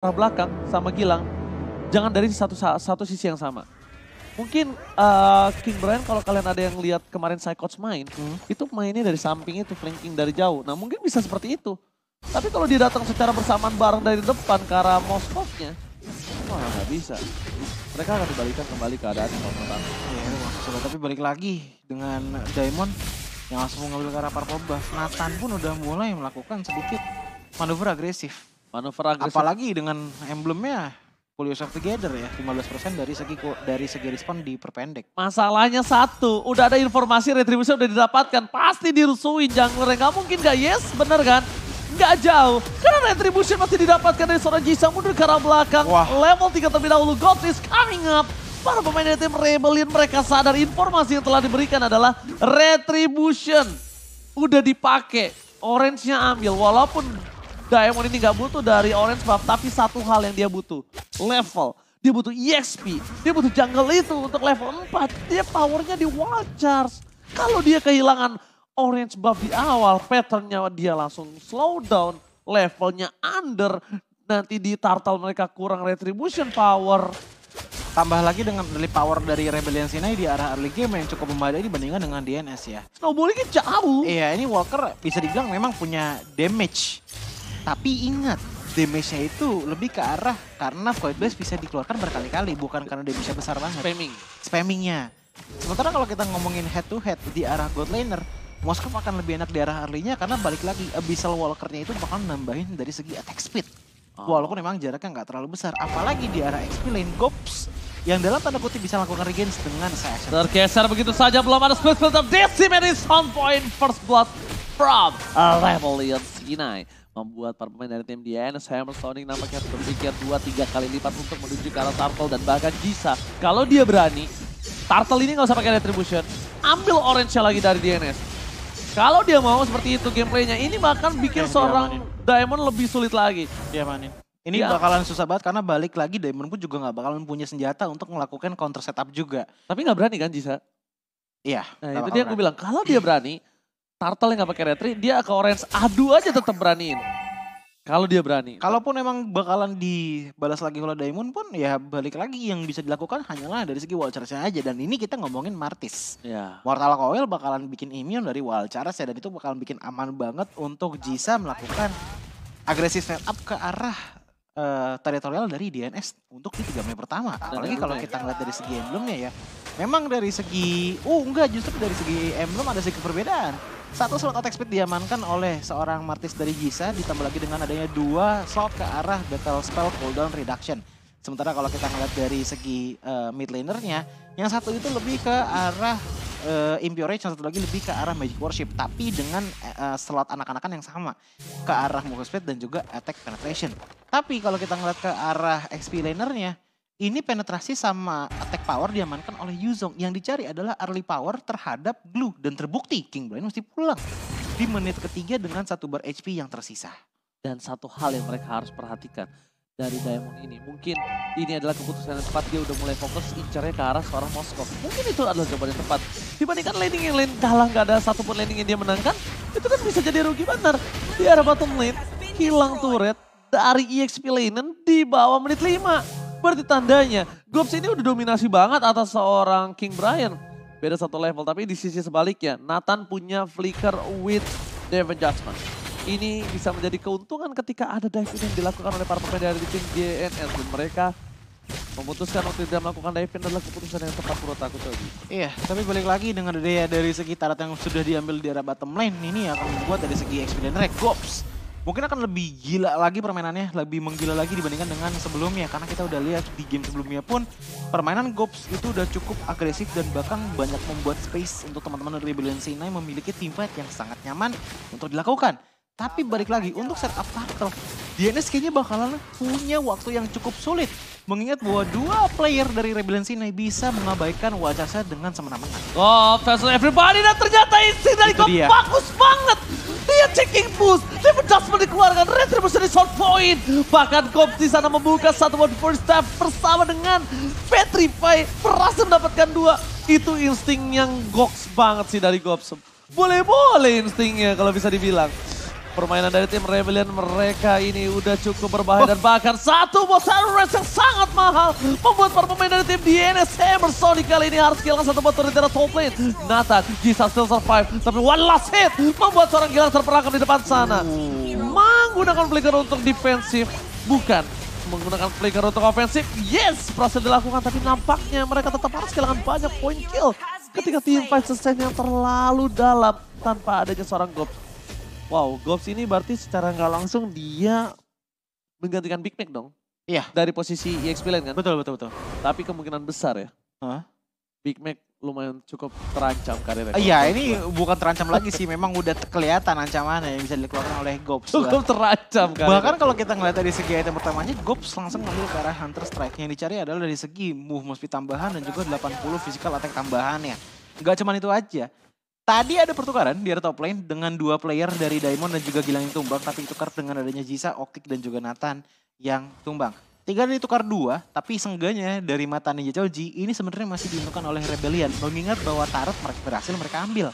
arah belakang sama Gilang, jangan dari satu sisi yang sama. Mungkin King Brian kalau kalian ada yang lihat kemarin Psychots main, itu mainnya dari samping itu, flanking dari jauh. Nah mungkin bisa seperti itu. Tapi kalau dia datang secara bersamaan bareng dari depan ke arah Moskownya, wah nggak bisa. Mereka akan dibalikan kembali keadaan kalau menurut aku. Iya, itu maksudnya. Tapi balik lagi dengan Diamond yang langsung mengambil ke arah purple buff. Nathan pun udah mulai melakukan sedikit manuver agresif. Manuver agresif. Apalagi dengan emblemnya Full Use of Together ya, 15% dari segi respon diperpendek. Masalahnya satu, udah ada informasi Retribution udah didapatkan. Pasti dirusuin jungler, nggak mungkin gak yes, bener kan? Nggak jauh, karena Retribution masih didapatkan dari seorang Jisung mundur ke arah belakang. Wah. Level 3 terlebih dahulu, God is coming up. Para pemain dari tim Rebellion mereka sadar informasi yang telah diberikan adalah Retribution. Udah dipakai, Orange-nya ambil, walaupun Diamond ini nggak butuh dari Orange Buff, tapi satu hal yang dia butuh, level. Dia butuh EXP, dia butuh jungle itu untuk level 4. Dia powernya di wall charge. Kalau dia kehilangan Orange Buff di awal, patternnya dia langsung slow down, levelnya under. Nanti di turtle mereka kurang retribution power. Tambah lagi dengan early power dari Rebellion Sinai di arah early game yang cukup memadai dibandingkan dengan DNS ya. Snowballingnya jauh. Iya, ini Walker bisa dibilang memang punya damage. Tapi ingat, damage-nya itu lebih ke arah karena Void Blast bisa dikeluarkan berkali-kali, bukan karena damage-nya besar banget. Spamming-nya. Sementara kalau kita ngomongin head to head di arah God Laner, Moskov akan lebih enak di arah early-nya karena balik lagi Abyssal Walker-nya itu bakal nambahin dari segi attack speed. Walaupun memang jaraknya nggak terlalu besar. Apalagi di arah XP lane Gops yang dalam tanda kutip bisa melakukan regains dengan Assassin. Tergeser begitu saja, belum ada split of Decimate is on point. First blood from Rebellion Sinai. Membuat para pemain dari tim DNS Hammerstoning nampaknya harus berpikir 2-3 kali lipat untuk menuju ke arah Turtle dan bahkan Jisa. Kalau dia berani, Turtle ini nggak usah pakai retribution, ambil orange-nya lagi dari DNS. Kalau dia mau seperti itu gameplaynya, ini bahkan bikin seorang Diamond lebih sulit lagi. Diamanin. Ini bakalan susah banget karena balik lagi Diamond pun juga nggak bakalan punya senjata untuk melakukan counter setup juga. Tapi nggak berani kan Jisa? Iya. Nah itu dia gue bilang, kalau dia berani, Turtle yang gak pakai retri, dia ke orange adu aja tetap beraniin. Kalau dia berani. Kalaupun emang bakalan dibalas lagi oleh Diamond pun ya balik lagi yang bisa dilakukan hanyalah dari segi wall charge aja. Dan ini kita ngomongin Martis. Ya. Mortal Coil bakalan bikin immune dari wall charge ya. Dan itu bakalan bikin aman banget untuk Jisa melakukan agresif setup ke arah teritorial dari DNS untuk di 3 Mei pertama. Apalagi kalau kita ngeliat dari segi emblemnya ya. Memang dari segi, justru dari segi emblem ada sedikit perbedaan. Satu slot attack speed diamankan oleh seorang Martis dari Jisa, ditambah lagi dengan adanya 2 slot ke arah battle spell cooldown reduction. Sementara kalau kita ngeliat dari segi mid lanernya, yang satu itu lebih ke arah Impure Rage, yang satu lagi lebih ke arah Magic Worship. Tapi dengan slot anak-anakan yang sama, ke arah move speed dan juga attack penetration. Tapi kalau kita ngeliat ke arah XP lanernya, ini penetrasi sama attack power diamankan oleh Yuzong. Yang dicari adalah early power terhadap Blue. Dan terbukti King Brian mesti pulang di menit ketiga dengan 1 bar HP yang tersisa. Dan satu hal yang mereka harus perhatikan dari Diamond ini. Mungkin ini adalah keputusan yang tepat. Dia udah mulai fokus incarnya ke arah seorang Moskov. Mungkin itu adalah jawaban yang tepat. Dibandingkan laning yang lain kalah, gak ada satupun laning yang dia menangkan. Itu kan bisa jadi rugi benar. Di arah bottom lane, hilang turret dari EXP lanen di bawah menit 5. Berarti tandanya, Gops ini udah dominasi banget atas seorang King Brian. Beda satu level, tapi di sisi sebaliknya, Nathan punya flicker with Devon Judgment. Ini bisa menjadi keuntungan ketika ada dive yang dilakukan oleh para pemain dari tim DNS. Dan mereka memutuskan untuk tidak melakukan dive adalah keputusan yang tepat menurut aku tadi. Iya, tapi balik lagi dengan daya dari segi tarat yang sudah diambil di arah bottom lane, ini akan membuat dari segi experience Gops mungkin akan lebih gila lagi permainannya, lebih menggila lagi dibandingkan dengan sebelumnya. Karena kita udah lihat di game sebelumnya pun permainan Gops itu udah cukup agresif dan bahkan banyak membuat space untuk teman-teman dari Rebellion Sinai memiliki teamfight yang sangat nyaman untuk dilakukan. Tapi balik lagi untuk setup turtle, DNS kayaknya bakalan punya waktu yang cukup sulit. Mengingat bahwa 2 player dari Rebellion Sinai bisa mengabaikan wajahnya dengan semena-mena. Oh, versus everybody, dan ternyata isi dari Gops bagus banget. Dia checking push, dia adjustment dikeluarkan, retribution di short point. Bahkan Gops di sana membuka 1 first step bersama dengan Petrify, berhasil mendapatkan 2. Itu insting yang goks banget sih dari Gops. Boleh-boleh instingnya kalau bisa dibilang. Permainan dari tim Rebellion mereka ini udah cukup berbahaya dan bahkan satu buah Tyrant yang sangat mahal membuat para pemain dari tim DNS Hammer Sonic kali ini harus kehilangan satu buah turret dari top lane. Nathan, Jisa still survive, tapi one last hit membuat seorang gila terperangkap di depan sana. Menggunakan flicker untuk defensif, bukan menggunakan flicker untuk ofensif. Yes, berhasil dilakukan, tapi nampaknya mereka tetap harus kehilangan banyak point kill ketika tim fight sustain yang terlalu dalam tanpa adanya seorang Gobs. Wow, Gobs ini berarti secara nggak langsung dia menggantikan Big Mac dong? Iya. Dari posisi EXP lane kan? Betul. Tapi kemungkinan besar ya, Hah? Big Mac lumayan cukup terancam karirnya. Iya, ini bukan terancam lagi sih, memang udah kelihatan ancamannya yang bisa dikeluarkan oleh Gobs. Cukup terancam karirnya. Bahkan kalau kita ngeliat dari segi item pertamanya, Gobs langsung ngambil ke arah Hunter Strike. Yang dicari adalah dari segi move speed tambahan dan juga 80 physical attack tambahannya. Gak cuma itu aja. Tadi ada pertukaran di area top lane dengan dua player dari Diamond dan juga Gilang yang tumbang, tapi ditukar dengan adanya Jisa, Optic dan juga Nathan yang tumbang. 3 ditukar 2, tapi seenggaknya dari mata Ninja Choji ini sebenarnya masih diuntungkan oleh Rebellion. Mengingat bahwa turret berhasil mereka ambil.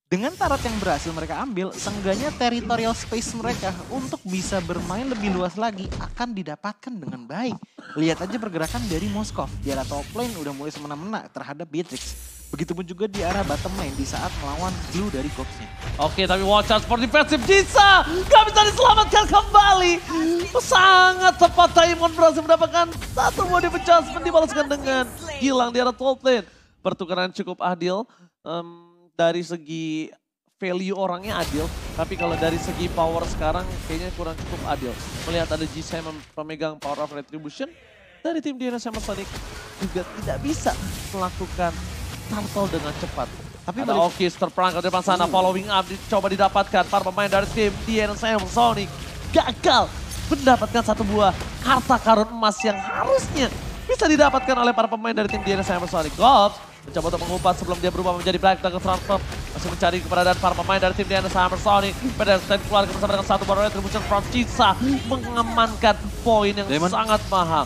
Dengan turret yang berhasil mereka ambil, seenggaknya territorial space mereka untuk bisa bermain lebih luas lagi akan didapatkan dengan baik. Lihat aja pergerakan dari Moskov. Di arah top lane udah mulai semena-mena terhadap Beatrix. Begitupun juga di arah bottom lane di saat melawan Blue dari Gobs-nya. Oke, tapi watch out for defensive Jisa. Gak bisa diselamatkan kembali. Sangat tepat Diamond berhasil mendapatkan satu body adjustment dibalaskan dengan Gilang di arah top lane. Pertukaran cukup adil. Dari segi value orangnya adil. Tapi kalau dari segi power sekarang kayaknya kurang cukup adil. Melihat ada Jisa yang memegang power of retribution. Dari tim DNS sama Sonic juga tidak bisa melakukan turtle dengan cepat. Tapi ada Okis terperangkap di depan sana, following up coba didapatkan. Para pemain dari tim DNS sama Sonic gagal mendapatkan satu buah harta karun emas yang harusnya bisa didapatkan oleh para pemain dari tim DNS sama Sonic. Gobs mencoba untuk mengumpat sebelum dia berubah menjadi Black Dagger Transfer. Masih mencari keberadaan para pemain dari tim DNS Hammer Sonic. Pedestrian keluar bersama dengan satu baru retribution from Jisa. Mengamankan poin yang sangat mahal.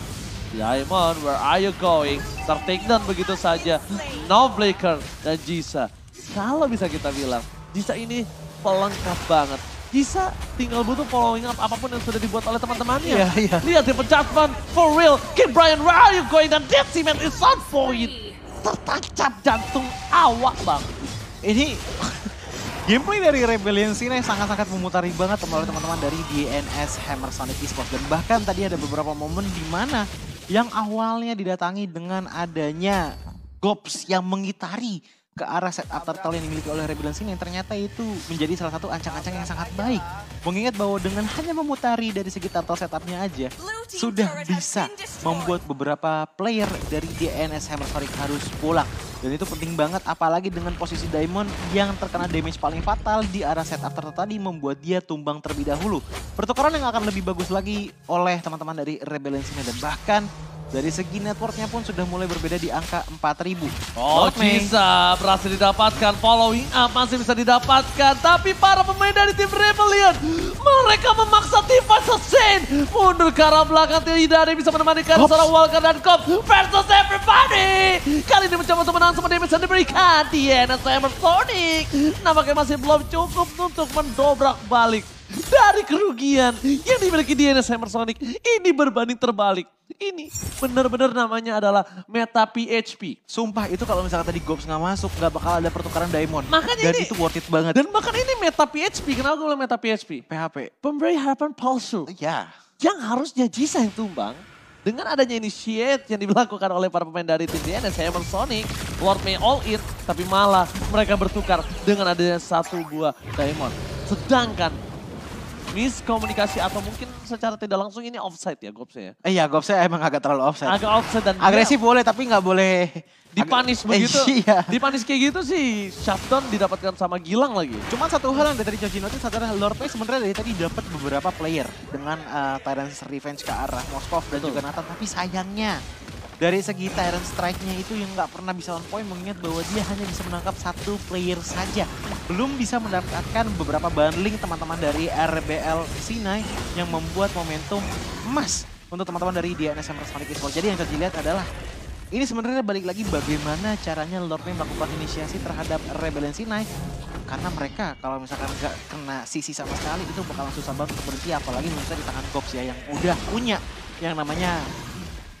Diamond, where are you going? Tertake down begitu saja. No Blaker dan Jisa. Kalau bisa kita bilang, Jisa ini pelengkap banget. Jisa tinggal butuh following up apapun yang sudah dibuat oleh teman-temannya. Lihat di adjustment, for real. Kid Brian, where are you going? Dan Dead Cement is on point. Tertancap jantung awak bang. Ini gameplay dari Rebellion sini sangat-sangat memutari banget oleh teman-teman dari DNS Hammer Sonic Esports. Dan bahkan tadi ada beberapa momen di mana yang awalnya didatangi dengan adanya Gobs yang mengitari ke arah setup turtle yang dimiliki oleh Rebellion sini, yang ternyata itu menjadi salah satu ancang-ancang yang sangat baik. Mengingat bahwa dengan hanya memutari dari segi turtle setupnya aja, sudah bisa membuat beberapa player dari DNS Hammer Sonic harus pulang. Dan itu penting banget, apalagi dengan posisi Diamond yang terkena damage paling fatal di arah setup turtle tadi, membuat dia tumbang terlebih dahulu. Pertukaran yang akan lebih bagus lagi oleh teman-teman dari Rebellion sini, dan bahkan dari segi networknya pun sudah mulai berbeda di angka 4.000. Oh, Jisa berhasil didapatkan, following up masih bisa didapatkan. Tapi para pemain dari tim Rebellion, mereka memaksa tim fight sustain. Mundur ke arah belakang, tidak ada yang bisa menemani seorang Walker dan Cobb versus everybody. Kali ini mencoba untuk menang sama damage yang diberikan DNS Hammer Sonic. Nampaknya masih belum cukup untuk mendobrak balik dari kerugian yang dimiliki DNS Hammer Sonic. Ini berbanding terbalik. Ini benar-benar namanya adalah meta PHP. Sumpah itu kalau misalnya tadi Gobs nggak masuk, nggak bakal ada pertukaran Diamond. Makanya dan ini, itu worth it banget. Dan bahkan ini meta PHP. Kenapa gue bilang meta PHP? PHP. Pemberi harapan palsu. Ya. Yang harusnya Jisa yang tumbang. Dengan adanya initiate yang dilakukan oleh para pemain dari tim DNS Hammer Sonic, Lord May all in, tapi malah mereka bertukar dengan adanya satu buah Diamond. Sedangkan miskomunikasi atau mungkin secara tidak langsung ini offside ya Gobsnya ya? Iya, Gobsnya emang agak terlalu offside. Agak offside dan agresif boleh tapi nggak boleh dipanis begitu. Iya. Dipanis kayak gitu sih, shutdown didapatkan sama Gilang lagi. Cuma satu hal yang dari Choji notice adalah Lord May sebenarnya dari tadi dapat beberapa player dengan Tyrant's Revenge ke arah Moskov dan juga Nathan, tapi sayangnya dari segi Tyrant Strike-nya itu yang nggak pernah bisa on point, mengingat bahwa dia hanya bisa menangkap satu player saja. Belum bisa mendapatkan beberapa bundling teman-teman dari RBL Sinai yang membuat momentum emas untuk teman-teman dari DNS Hammer Sonic Esports. Jadi yang Choji lihat adalah ini sebenarnya balik lagi bagaimana caranya Lord May melakukan inisiasi terhadap Rebellion Sinai. Karena mereka kalau misalkan nggak kena sisi sama sekali itu bakalan susah banget untuk berhenti. Apalagi misalnya di tangan Gox ya yang udah punya yang namanya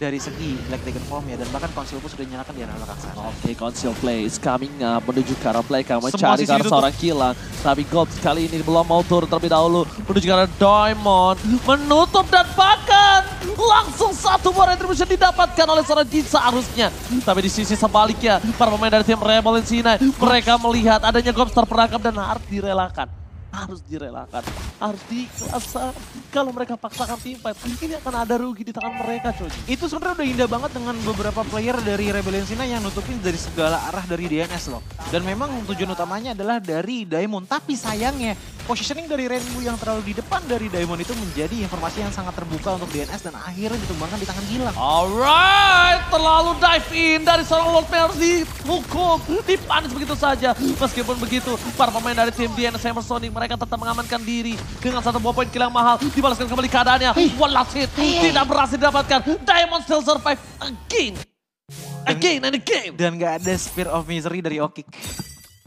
dari segi Black Dragon Form ya. Dan bahkan Conceal pun sudah dinyalakan di arah belakang sana. Oke, Conceal Play is coming up menuju ke arah Play. Kamu Semua mencari sisi ke arah ditutup. seorang Gilang. Tapi Gops kali ini belum mau turun terlebih dahulu. Menuju ke arah Diamond. Menutup dan bahkan langsung satu buah retribution didapatkan oleh seorang Jin seharusnya. Tapi di sisi sebaliknya, para pemain dari tim Rebel Insinai, mereka melihat adanya Gops terperangkap dan harus direlakan. Harus direlakan, harus diikhlaskan. Kalau mereka paksakan tim fight, ini akan ada rugi di tangan mereka, coy. Itu sebenarnya udah indah banget dengan beberapa player dari Rebellion Sina yang nutupin dari segala arah dari DNS loh. Dan memang tujuan utamanya adalah dari Diamond. Tapi sayangnya positioning dari Rainbow yang terlalu di depan dari Diamond itu menjadi informasi yang sangat terbuka untuk DNS dan akhirnya ditumbangkan di tangan Gilang. Alright, terlalu dive in dari seorang Lord Mayor dihukum, dipanis begitu saja. Meskipun begitu, para pemain dari tim DNS Hammer Sonic mereka tetap mengamankan diri dengan satu buah poin kill yang mahal. Dibalaskan kembali keadaannya. One last hit tidak berhasil didapatkan. Diamond still survive again. Again and again. Dan gak ada Spear of Misery dari Okik.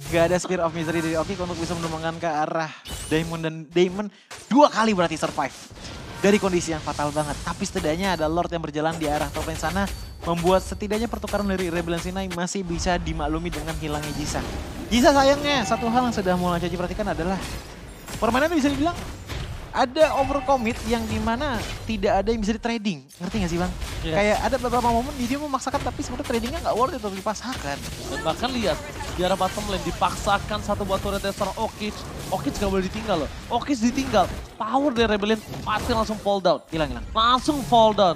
Gak ada Spear of Misery dari Okik untuk bisa menumbangkan ke arah Diamond. Dan Diamond 2 kali berarti survive dari kondisi yang fatal banget. Tapi setidaknya ada Lord yang berjalan di arah top lane sana, membuat setidaknya pertukaran dari Rebellion Sinai masih bisa dimaklumi dengan hilangnya Jisa. Jisa sayangnya satu hal yang sudah mulai Caci perhatikan adalah permainan bisa dibilang ada overcommit yang dimana tidak ada yang bisa di trading. Ngerti gak sih Bang? Yes. Kayak ada beberapa momen dia memaksakan tapi sebenarnya tradingnya gak worth it untuk dipaksakan. Dan bahkan lihat, di arah bottom lane dipaksakan satu buat turret dari seorang Okij. Okij gak boleh ditinggal loh. Okij ditinggal. Power dari Rebellion pasti langsung fall down. Hilang. Langsung fall down.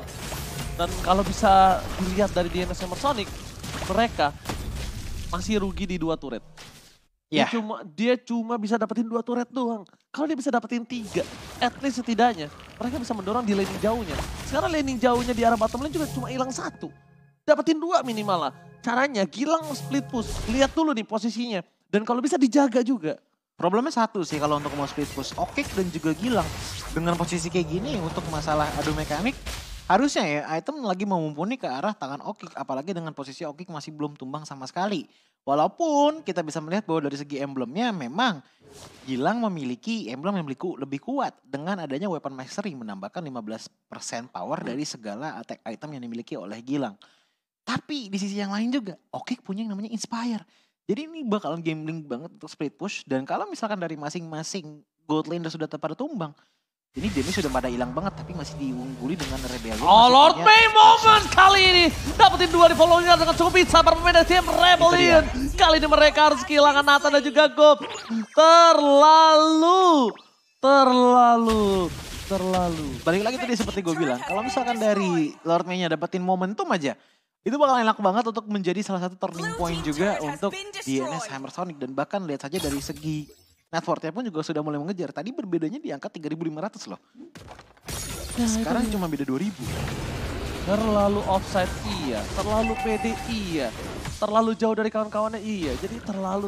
Dan kalau bisa dilihat dari DNS Hammer Sonic, mereka masih rugi di 2 turret. Ya. Dia cuma bisa dapetin 2 turret doang. Kalau dia bisa dapetin 3, at least setidaknya mereka bisa mendorong di laning jauhnya. Sekarang laning jauhnya di arah bottom lane juga cuma hilang 1. Dapetin 2 minimal lah. Caranya Gilang split push. Lihat dulu nih posisinya. Dan kalau bisa dijaga juga. Problemnya satu sih kalau untuk mau split push. Okik dan juga Gilang dengan posisi kayak gini untuk masalah adu mekanik. Harusnya ya item lagi mumpuni ke arah tangan Okik. Apalagi dengan posisi Okik masih belum tumbang sama sekali. Walaupun kita bisa melihat bahwa dari segi emblemnya memang Gilang memiliki emblem yang lebih kuat. Dengan adanya weapon mastery menambahkan 15% power dari segala attack item yang dimiliki oleh Gilang. Tapi di sisi yang lain juga Okik punya yang namanya Inspire. Jadi ini bakalan gambling banget untuk split push. Dan kalau misalkan dari masing-masing gold laner sudah pada tumbang. Ini damage sudah pada hilang banget tapi masih diungguli dengan Rebellion. Oh Lord May moment kali ini. Dapetin 2 di follownya dengan cukup bisa para pemain dari tim Rebellion. Kali ini mereka harus kehilangan Nathan dan juga Gob. Terlalu. Balik lagi tadi seperti gue bilang. Kalau misalkan dari Lord May-nya dapetin momentum aja. Itu bakal enak banget untuk menjadi salah satu turning point juga untuk DNS Hammer Sonic. Dan bahkan lihat saja dari segi net worth-nya pun juga sudah mulai mengejar. Tadi berbedanya di angka 3.500 loh. Sekarang cuma beda 2.000. Terlalu offside iya, terlalu pede iya, terlalu jauh dari kawan-kawannya iya. Jadi terlalu.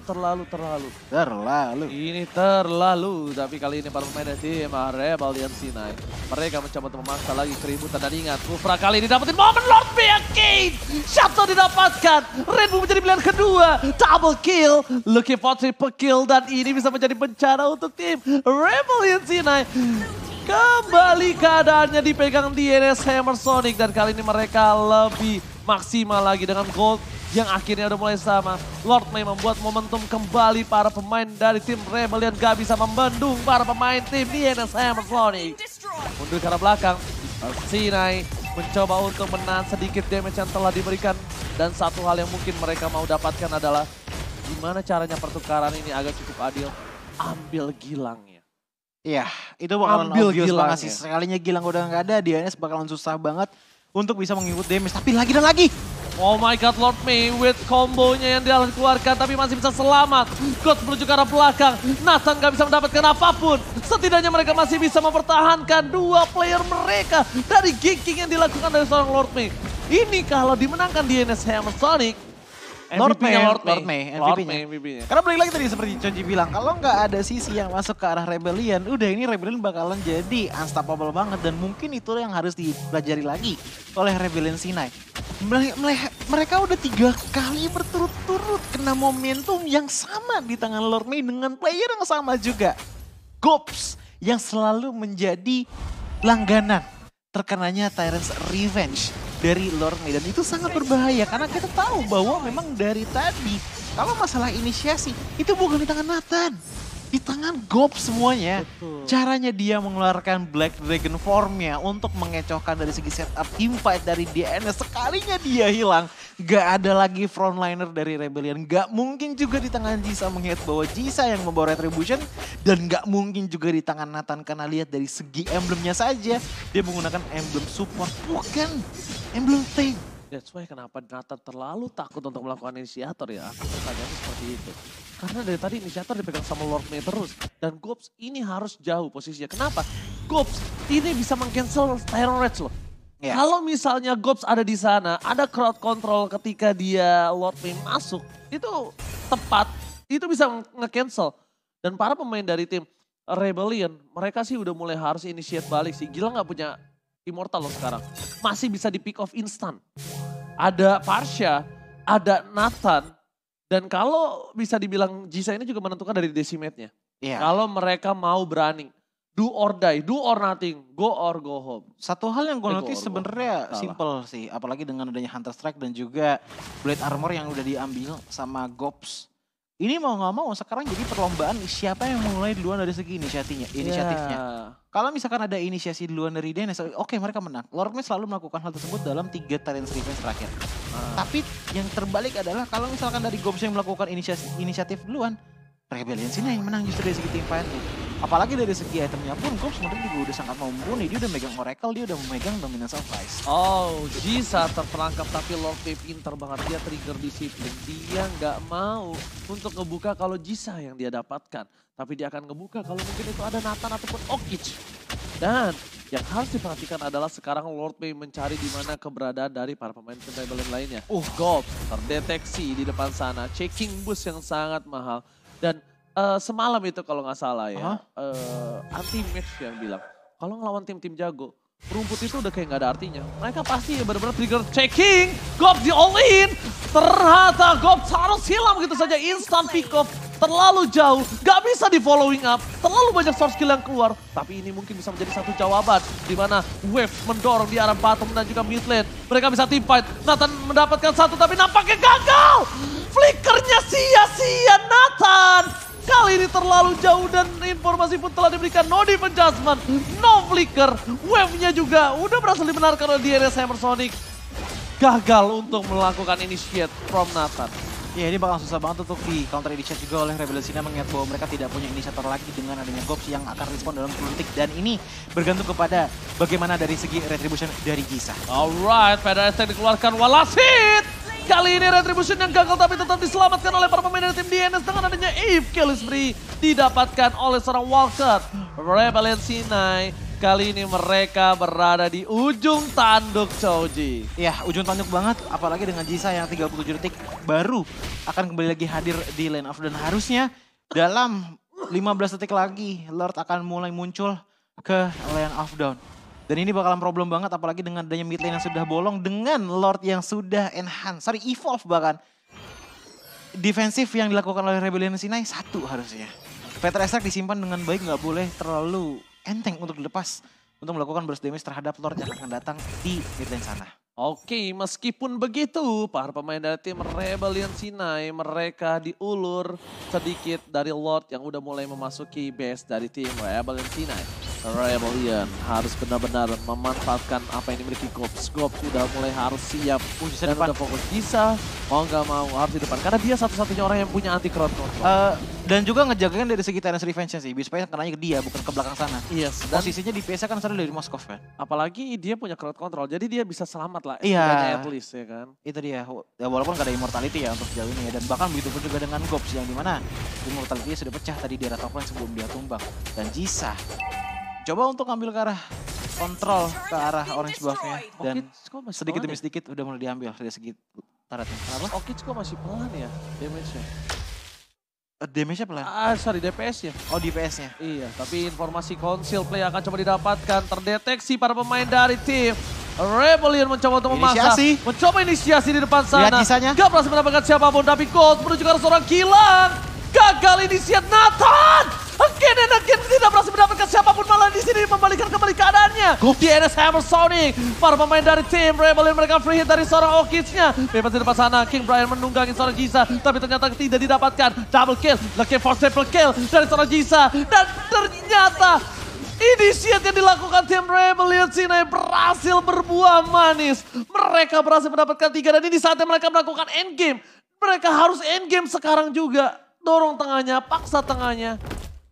Ini terlalu, tapi kali ini para pemain dari tim Rebellion Sinai. Mereka mencoba untuk memaksa lagi keributan dan ingat, Kufra kali ini dapetin momen Lord Beacade. Shutdown didapatkan, Rainbow menjadi pilihan kedua. Double kill, looking for triple kill dan ini bisa menjadi bencana untuk tim Rebellion Sinai. Kembali keadaannya dipegang DNS Hammer Sonic dan kali ini mereka lebih maksimal lagi dengan gold yang akhirnya udah mulai sama. Lord May membuat momentum kembali para pemain dari tim Rebellion gak bisa membendung para pemain tim DNS Hammer Sonic. Mundur ke arah belakang, Sinai mencoba untuk menahan sedikit damage yang telah diberikan. Dan satu hal yang mungkin mereka mau dapatkan adalah gimana caranya pertukaran ini agak cukup adil. Ambil Gilangnya. Iya, itu bakalan Ambil obvious Gilangnya. banget sih. Sekalinya Gilang udah nggak ada, DNS bakalan susah banget untuk bisa mengikut damage. Tapi lagi dan lagi. Oh my god, Lord May with kombonya yang dia keluarkan tapi masih bisa selamat. God menuju ke arah belakang. Nathan gak bisa mendapatkan apapun. Setidaknya mereka masih bisa mempertahankan 2 player mereka dari ganking yang dilakukan dari seorang Lord May. Ini kalau dimenangkan DNS Hammer Sonic, MVP-nya Lord Lord May. May, Lord MVP-nya. May MVP-nya. Karena balik lagi tadi seperti Choji bilang, kalau nggak ada sisi yang masuk ke arah Rebellion, udah ini Rebellion bakalan jadi unstoppable banget. Dan mungkin itu yang harus dipelajari lagi oleh Rebellion Sinai. Mereka udah 3 kali berturut-turut kena momentum yang sama di tangan Lord May dengan player yang sama juga. Gops yang selalu menjadi langganan terkenanya Tyrant's Revenge dari Lord May. Dan itu sangat berbahaya karena kita tahu bahwa memang dari tadi kalau masalah inisiasi itu bukan di tangan Nathan, di tangan Gop semuanya. Betul. Caranya dia mengeluarkan Black Dragon formnya untuk mengecohkan dari segi setup teamfight dari DNS. Sekalinya dia hilang, gak ada lagi frontliner dari Rebellion. Gak mungkin juga di tangan Jisa mengingat bahwa Jisa yang membawa Retribution. Dan gak mungkin juga di tangan Nathan karena lihat dari segi emblemnya saja. Dia menggunakan emblem support, bukan emblem tank. That's why kenapa Nathan terlalu takut untuk melakukan inisiator ya. Aku pertanyaannya seperti itu. Karena dari tadi inisiator dipegang sama Lord May terus. Dan Gops ini harus jauh posisinya. Kenapa? Gops ini bisa meng-cancel Tyrant Rage loh. Ya. Kalau misalnya Gops ada di sana, ada crowd control ketika dia Lord May masuk. Itu tepat, itu bisa nge-cancel. Dan para pemain dari tim Rebellion, mereka sih udah mulai harus initiate balik sih. Gila gak punya Immortal loh sekarang. Masih bisa di pick off instan. Ada Parsha, ada Nathan. Dan kalau bisa dibilang Jisa ini juga menentukan dari decimate-nya. Iya. Kalau mereka mau berani. Do or die, do or nothing, go or go home. Satu hal yang gue Go notice or go. sebenarnya Salah. simple sih. Apalagi dengan adanya Hunter Strike dan juga Blade Armor yang udah diambil sama Gops. Ini mau gak mau sekarang jadi perlombaan siapa yang mulai duluan dari segi inisiatifnya. Ya. Kalau misalkan ada inisiasi duluan dari DNS, oke mereka menang. Lord May selalu melakukan hal tersebut dalam 3 Tyrant's Revenge terakhir. Tapi yang terbalik adalah kalau misalkan dari Gops yang melakukan inisiatif duluan, Rebellion sini yang menang justru dari segi team fight-nya. Apalagi dari segi itemnya pun, Gops sebenarnya juga udah sangat mumpuni. Dia udah megang Oracle, dia udah memegang Dominance of Vice. Oh, Jisa terperangkap tapi Lord May pinter banget. Dia trigger disiplin. Dia nggak mau untuk ngebuka kalau Jisa yang dia dapatkan. Tapi dia akan ngebuka kalau mungkin itu ada Nathan ataupun Okic. Dan yang harus diperhatikan adalah sekarang Lord May mencari di mana keberadaan dari para pemain tim Rebellion lainnya. Gops terdeteksi di depan sana. Checking boost yang sangat mahal. Dan semalam itu kalau nggak salah ya, anti-match yang bilang, kalau ngelawan tim-tim jago, rumput itu udah kayak nggak ada artinya. Mereka pasti benar-benar trigger checking, Gops di all in. Ternyata Gops harus hilang gitu saja, instant pick off. Terlalu jauh, nggak bisa di following up. Terlalu banyak source skill yang keluar. Tapi ini mungkin bisa menjadi satu jawaban. Di mana Wave mendorong di arah bottom dan juga mid lane. Mereka bisa team fight. Nathan mendapatkan satu tapi nampaknya gagal. Flickernya sia-sia Nathan. Kali ini terlalu jauh dan informasi pun telah diberikan. No defense adjustment, no flicker. Wave-nya juga udah berhasil dibenarkan oleh DNS Hammersonic. Gagal untuk melakukan initiate from Nathan. Ya ini bakal susah banget untuk di counter initiate juga oleh Rebellion Sina mengingat bahwa mereka tidak punya inisiator lagi dengan adanya Gops yang akan respon dalam 10 detik. Dan ini bergantung kepada bagaimana dari segi retribution dari Jisa. Alright, Federation dikeluarkan Walasit. Kali ini Retribution yang gagal tapi tetap diselamatkan oleh para pemain dari tim DNS dengan adanya Eve Killisbury didapatkan oleh seorang Walker. Rebellion Sinai kali ini mereka berada di ujung tanduk Choji. Ya ujung tanduk banget apalagi dengan Jisa yang 37 detik baru akan kembali lagi hadir di lane off. Dan harusnya dalam 15 detik lagi Lord akan mulai muncul ke lane off down. Dan ini bakalan problem banget apalagi dengan adanya mid lane yang sudah bolong dengan Lord yang sudah evolve bahkan. Defensif yang dilakukan oleh Rebellion Sinai satu harusnya. Petra Extract disimpan dengan baik, nggak boleh terlalu enteng untuk dilepas untuk melakukan burst damage terhadap Lord yang akan datang di mid lane sana. Oke, meskipun begitu, para pemain dari tim Rebellion Sinai mereka diulur sedikit dari Lord yang udah mulai memasuki base dari tim Rebellion Sinai. Rebellion harus benar-benar memanfaatkan apa yang dimiliki Gops. Gops sudah mulai harus siap dan udah fokus. Bisa, mau nggak mau harus di depan. Karena dia satu-satunya orang yang punya anti crowd control. Dan juga ngejagain dari segi Tyrant's Revenge sih. Supaya kenanya ke dia bukan ke belakang sana. Yes. Posisinya di PSA kan dari Moskov kan. Apalagi dia punya crowd control. Jadi dia bisa selamat lah. Iya. At least ya kan. Itu dia. Ya, walaupun gak ada immortality ya untuk sejauh ini ya. Dan bahkan begitu pun juga dengan Gops yang dimana immortality sudah pecah tadi di arah top lane sebelum dia tumbang. Dan Jisa coba untuk ambil ke arah kontrol ke arah orange buff-nya. Dan sedikit demi sedikit udah mulai diambil dari segi turretnya. Kenapa? Oke kok masih pelan ya damage-nya. Damage-nya pelan. Sorry DPS-nya. Oh DPS-nya. Iya, tapi informasi konsil play akan coba didapatkan. Terdeteksi para pemain dari tim Rebellion mencoba untuk memaksa. Mencoba inisiasi di depan sana. Lihat sisanya. Gak berhasil mendapatkan siapapun, tapi Gold menuju ke arah seorang Gilang. Gagal inisiat Nathan. Again and again tidak berhasil mendapatkan siapapun, malah di sini membalikan kembali keadaannya. DNS Hammer Sonic. Para pemain dari tim Rebellion mereka free hit dari seorang Okits-nya. Bebas di depan sana, King Brian menunggangi seorang Jisa, tapi ternyata tidak didapatkan. Double kill, Lucky for triple kill dari seorang Jisa. Dan ternyata inisiat yang dilakukan tim Rebellion sini berhasil berbuah manis. Mereka berhasil mendapatkan 3 dan ini saatnya mereka melakukan endgame. Mereka harus endgame sekarang juga. Dorong tengahnya, paksa tengahnya.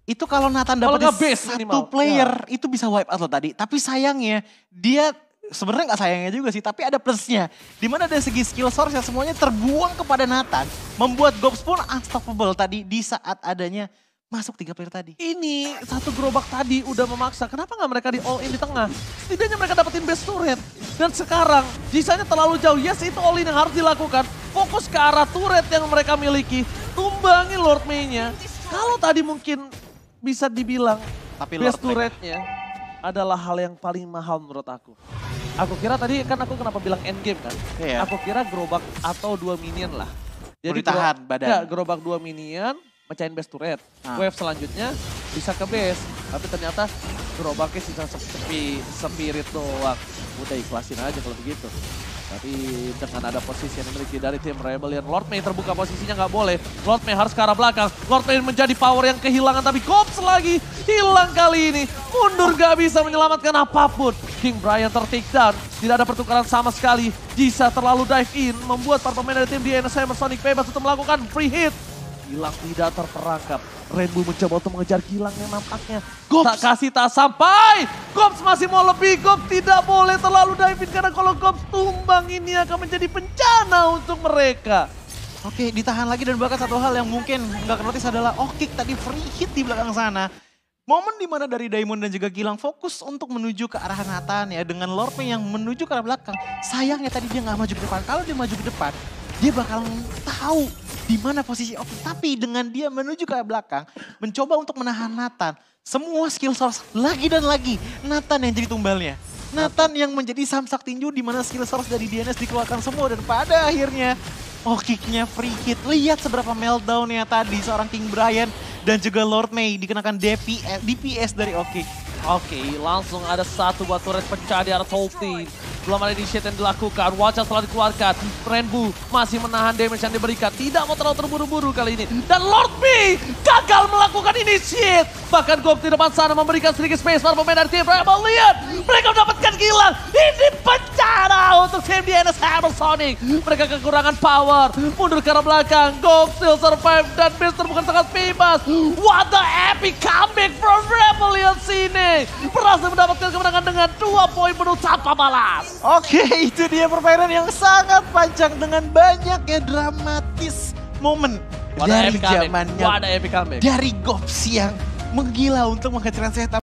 Itu kalau Nathan dapat satu player itu bisa wipe out loh tadi. Tapi sayangnya dia sebenarnya nggak sayangnya juga sih, tapi ada plusnya. Dimana dari segi skill source yang semuanya terbuang kepada Nathan. Membuat Gobs pun unstoppable tadi di saat adanya masuk 3 player tadi. Ini satu gerobak tadi udah memaksa. Kenapa nggak mereka di all in di tengah? Setidaknya mereka dapetin base turret. Dan sekarang Jisanya terlalu jauh. Yes, itu all in yang harus dilakukan. Fokus ke arah turret yang mereka miliki. Tumbangi Lord Mei-nya. Kalau tadi mungkin bisa dibilang tapi base turretnya adalah hal yang paling mahal menurut aku. Aku kira tadi kan aku kenapa bilang endgame kan? Iya. Aku kira gerobak atau 2 minion lah. Jadi tahan badan. Gerobak 2 minion. Mecahin base turret, wave selanjutnya bisa ke base. Tapi ternyata gerobaknya sisa spirit doang. Udah ikhlasin aja kalau begitu. Tapi dengan ada posisi yang dimiliki dari tim Rebellion, Lord Mei terbuka posisinya nggak boleh. Lord Mei harus ke arah belakang. Lord Mei menjadi power yang kehilangan, tapi Gobs lagi hilang kali ini. Mundur gak bisa menyelamatkan apapun. King Brian ter-take down, tidak ada pertukaran sama sekali. Jisa terlalu dive in, membuat para pemain dari tim DNS Hammer Sonic bebas untuk melakukan free hit. Gilang tidak terperangkap. Rainbow mencoba untuk mengejar Gilang yang nampaknya tak kasih tak sampai. Gobs masih mau lebih. Gobs tidak boleh terlalu dive in karena kalau Gobs tumbang ini akan menjadi bencana untuk mereka. Oke, ditahan lagi dan bahkan satu hal yang mungkin nggak notice adalah Okik tadi free hit di belakang sana. Momen dimana dari Diamond dan juga Gilang fokus untuk menuju ke arah Nathan ya dengan Lord Mei yang menuju ke arah belakang. Sayangnya tadi dia nggak maju ke depan. Kalau dia maju ke depan, dia bakal tahu di mana posisi Okik. Tapi dengan dia menuju ke arah belakang, mencoba untuk menahan Nathan. Semua skill source lagi dan lagi Nathan yang jadi tumbalnya. Nathan yang menjadi samsak tinju di mana skill source dari DNS dikeluarkan semua dan pada akhirnya Okiknya free hit. Lihat seberapa meltdown-nya tadi seorang King Brian dan juga Lord Mei dikenakan DPS dari Okik. Oke, langsung ada satu buat turret pecah di arah Tolkien. Belum ada initiate yang dilakukan, wajah setelah dikeluarkan. Rainbow masih menahan damage yang diberikan. Tidak mau terlalu terburu-buru kali ini. Dan Lord Mei gagal melakukan initiate. Bahkan Gobs di depan sana memberikan sedikit space para pemain dari tim Rebellion. Mereka mendapatkan Gilang. Ini bencana untuk tim DNS Hammer Sonic. Mereka kekurangan power. Mundur ke arah belakang. Gobs still survive dan Mister bukan sangat bebas. What the epic comeback from Rebellion sini. Berhasil mendapatkan kemenangan dengan 2 poin penuh tanpa balas. Oke, itu dia permainan yang sangat panjang dengan banyaknya dramatis momen dari zamannya. Epic comeback. Dari Gobs yang menggila untuk menghancurkan setup.